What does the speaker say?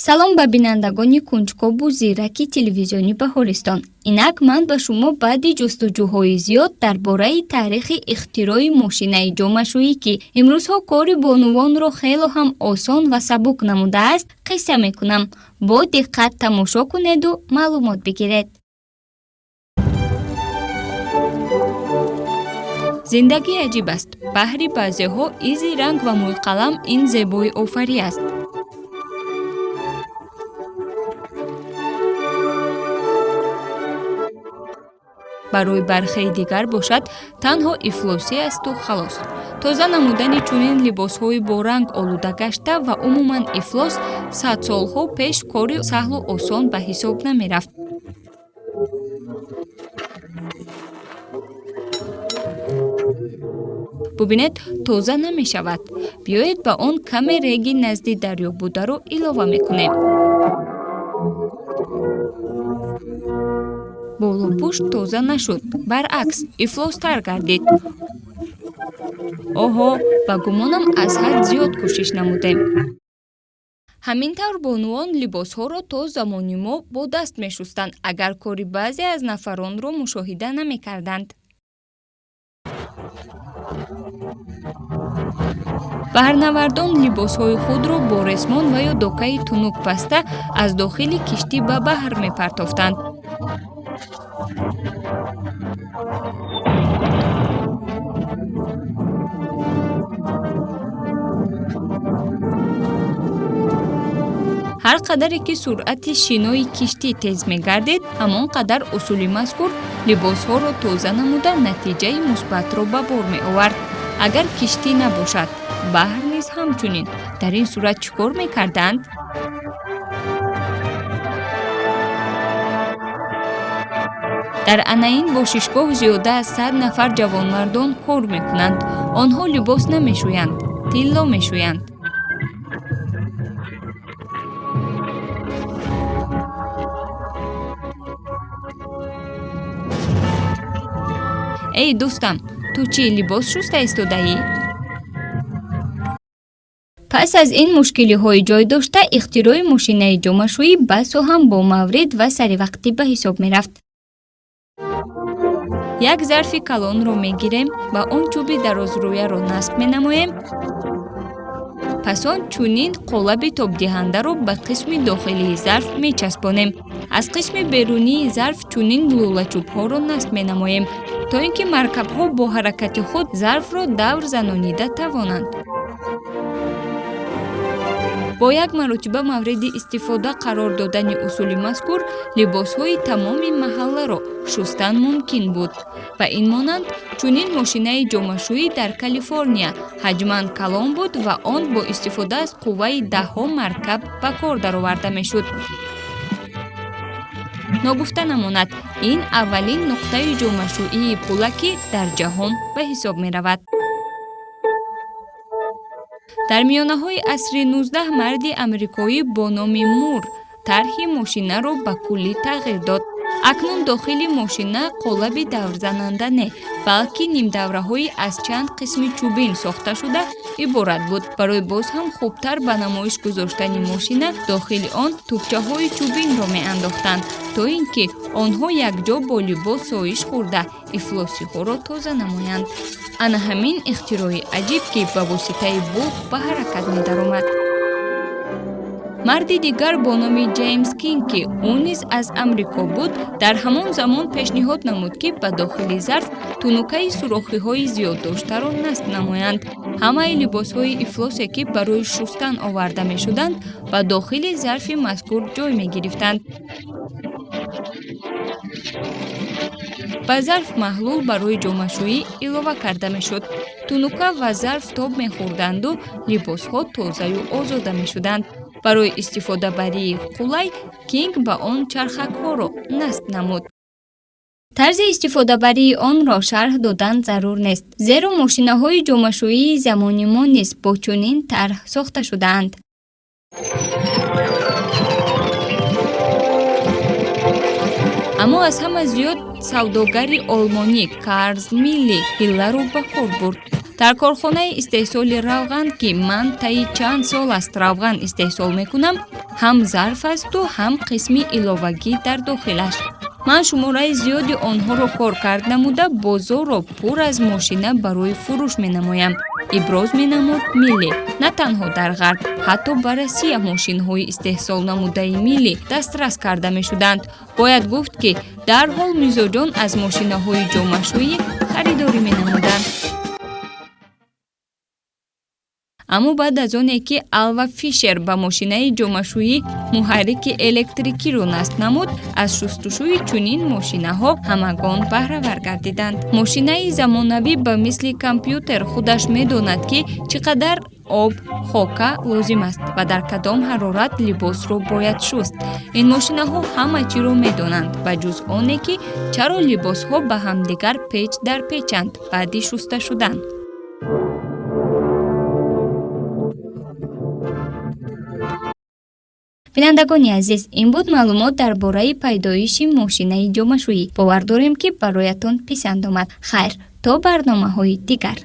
салом ба бинандагони кунҷкобу зираки телевизиони Баҳористон. Инак ман ба шумо баъди ҷустуҷӯҳои зиёд дар бораи таърихи ихтирои мошинаи ҷомашӯӣ ки имрӯзҳо кори бонувонро хело ҳам осон ва сабук намудааст, қисса мекунам. Бо диққат тамошо кунеду маълумот бигиред. зиндагӣ аҷиб аст. баҳри баъзеҳо изи ранг ва мӯйқалам ин зебои офарӣ аст. барои бархеи дигар бошад танҳо ифлосӣ асту халос. тоза намудани чунин либосҳои бо ранг олуда гашта ва умуман ифлос сад солҳо пеш кори саҳлу осон ба ҳисоб намерафт. бубинед, тоза намешавад. биёед ба он каме реги назди дарё бударо илова мекунем. болопушт тоза нашуд, баръакс ифлостар гардид. оҳо, ба гумонам аз ҳад зиёд кӯшиш намудем. ҳамин тавр бонуон либосҳоро то замони мо бо даст мешустанд, агар кори баъзе аз нафаронро мушоҳида намекарданд. баҳрнавардон либосҳои худро бо ресмон ва ё докаи тунук баста аз дохили киштӣ ба баҳр мепартофтанд. ҳар қадаре ки суръати шинои киштӣ тез мегардид, ҳамон қадар усули мазкур либосҳоро тоза намуда натиҷаи мусбатро ба бор меовард. агар киштӣ набошад, баҳр низ ҳамчунин. дар ин сурат чӣ кор мекарданд? дар анаин бошишгоҳ зиёда аз 100 нафар ҷавонмардон кор мекунанд. онҳо либос намешӯянд, тилло мешӯянд. эй дӯстам, ту чӣ либос шуста истодаӣ? пас аз ин мушкилиҳои ҷойдошта, ихтирои мошинаи ҷомашӯӣ басо ҳам бо маврид ва саривақтӣ ба ҳисоб мерафт. як зарфи калонро мегирем, ба он чӯби дарозрӯяро насб менамоем. пас он чунин қолаби тобдиҳандаро ба қисми дохилии зарф мечаспонем. аз қисми берунии зарф чунин лӯлачӯбҳоро насб менамоем, то ин ки маркабҳо бо ҳаракати худ зарфро давр занонида тавонанд. бо як маротиба мавриди истифода қарор додани усули мазкур, либосҳои тамоми маҳалларо шустан мумкин буд. ба ин монанд, чунин мошинаи ҷомашӯӣ дар Калифорния ҳаҷман калон буд ва он бо истифода аз қувваи даҳҳо маркаб ба кор дароварда мешуд. ногуфта намонад, ин аввалин нуқтаи ҷомашӯии пӯлакӣ дар ҷаҳон ба ҳисоб меравад. дар миёнаҳои асри 19 марди амрикоӣ бо номи Мур тарҳи мошинаро ба куллӣ тағйир дод. акнун дохили мошина қолаби даврзананда не, балки нимдавраҳои аз чанд қисми чӯбин сохта шуда иборат буд. барои боз ҳам хубтар ба намоиш гузоштани мошина, дохили он тӯбчаҳои чӯбинро меандохтанд, то ин ки онҳо якҷо бо либос соиш хӯрда, ифлосиҳоро тоза намоянд. ана ҳамин ихтирои аҷиб ки ба воситаи буғ ба ҳаракат медаромад. марди дигар бо номи Ҷеймс Кинг, ки ӯ низ аз Амрико буд, дар ҳамон замон пешниҳод намуд, ки ба дохили зарф тунукаи сурохиҳои зиёддоштаро насб намоянд. ҳамаи либосҳои ифлосе ки барои шустан оварда мешуданд, ба дохили зарфи мазкур ҷой мегирифтанд. ба зарф маҳлул барои ҷомашӯӣ илова карда мешуд. тунука ва зарф тоб мехӯрданду либосҳо тозаю озода мешуданд. барои истифодабарии қулай, Кинг ба он чархакҳоро насб намуд. тарзи истифодабарии онро шарҳ додан зарур нест, зеро мошинаҳои ҷомашӯии замони мо низ бо чунин тарҳ сохта шудаанд. аммо аз ҳама зиёд савдогари олмонӣ Карл Милли ҳилларо ба кор бурд. дар корхонаи истеҳсоли равған ки ман таи чанд сол аст равған истеҳсол мекунам, ҳам зарф асту ҳам қисми иловагӣ дар дохилаш. ман шумораи зиёди онҳоро кор кард намуда бозорро пур аз мошина барои фурӯш менамоям. иброз менамуд милли на танҳо дар ғарб, ҳатто ба Россия мошинҳои истеҳсол намудаи милли дастрас карда мешуданд. бояд гуфт ки дарҳол мизоҷон аз мошинаҳои ҷомашӯӣ харидорӣ менамуданд. аммо баъд аз оне ки Алва Фишер ба мошинаи ҷомашӯӣ муҳаррики электрикиро насб намуд, аз шустушӯи чунин мошинаҳо ҳамагон баҳравар гардиданд. мошинаи замонавӣ ба мисли компютер худаш медонад ки чӣ қадар об, хока лозим аст ва дар кадом ҳарорат либосро бояд шуст. ин мошинаҳо ҳама чиро медонанд ба ҷуз оне ки чаро либосҳо ба ҳамдигар печ дар печанд баъди шуста шудан. бинандагони азиз, ин буд маълумот дар бораи пайдоиши мошинаи ҷомашӯӣ. бовар дорем ки бароятон писанд омад. хайр, то барномаҳои дигар.